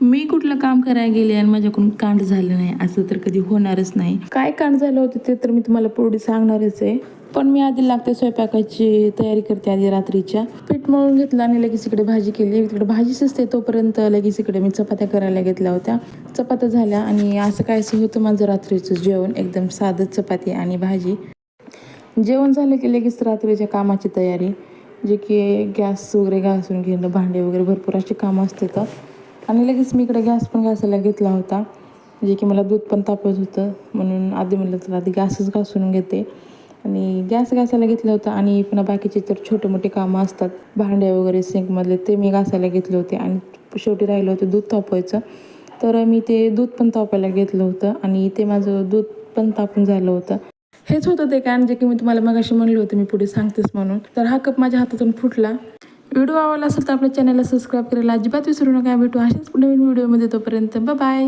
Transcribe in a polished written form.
मी कुठलं काम करायला गेले आणि माझ्याकडून कांड झालं नाही असं तर कधी होणारच नाही. काय कांड झालं होतं ते तर मी तुम्हाला पुढे सांगणारच आहे. पण मी आधी लागते स्वयंपाकाची तयारी करते. आधी रात्रीच्या पीठ मळून घेतलं आणि लगेच इकडे भाजी केली. तिकडे भाजी शिजते तोपर्यंत लगेच इकडे मी चपात्या करायला घेतल्या होत्या. चपात्या झाल्या आणि असं कायचं होतं माझं रात्रीचं जेवण, एकदम साधं चपाती आणि भाजी. जेवण झालं की लगेच रात्रीच्या कामाची तयारी, जे की गॅस वगैरे घासून घेणं, भांडे वगैरे भरपूर अशी कामं असतात. आणि लगेच मी इकडे गॅस पण घासायला घेतला होता, जे की मला दूध पण तापत होतं म्हणून आधी म्हटलं तर आधी गॅसच घासून घेते. आणि गॅस घासायला घेतलं होतं आणि पुन्हा बाकीचे तर छोटे मोठे कामं असतात, भांडे वगैरे सिंकमधले ते मी घासायला घेतले होते. आणि शेवटी राहिलं होतं दूध तापवायचं, तर मी ते दूध पण तापायला घेतलं होतं आणि ते माझं दूध पण तापून झालं होतं. हेच होतं ते कारण जे की मी तुम्हाला मगाशी म्हणलं होतं मी पुढे सांगतेच म्हणून. तर हा कप माझ्या हातातून फुटला. व्हिडिओ आवडला असेल तर आपल्या चॅनलला सबस्क्राईब करायला अजिबात विसरू नका. भेटू अशाच नवीन व्हिडिओमध्ये, तोपर्यंत बाय.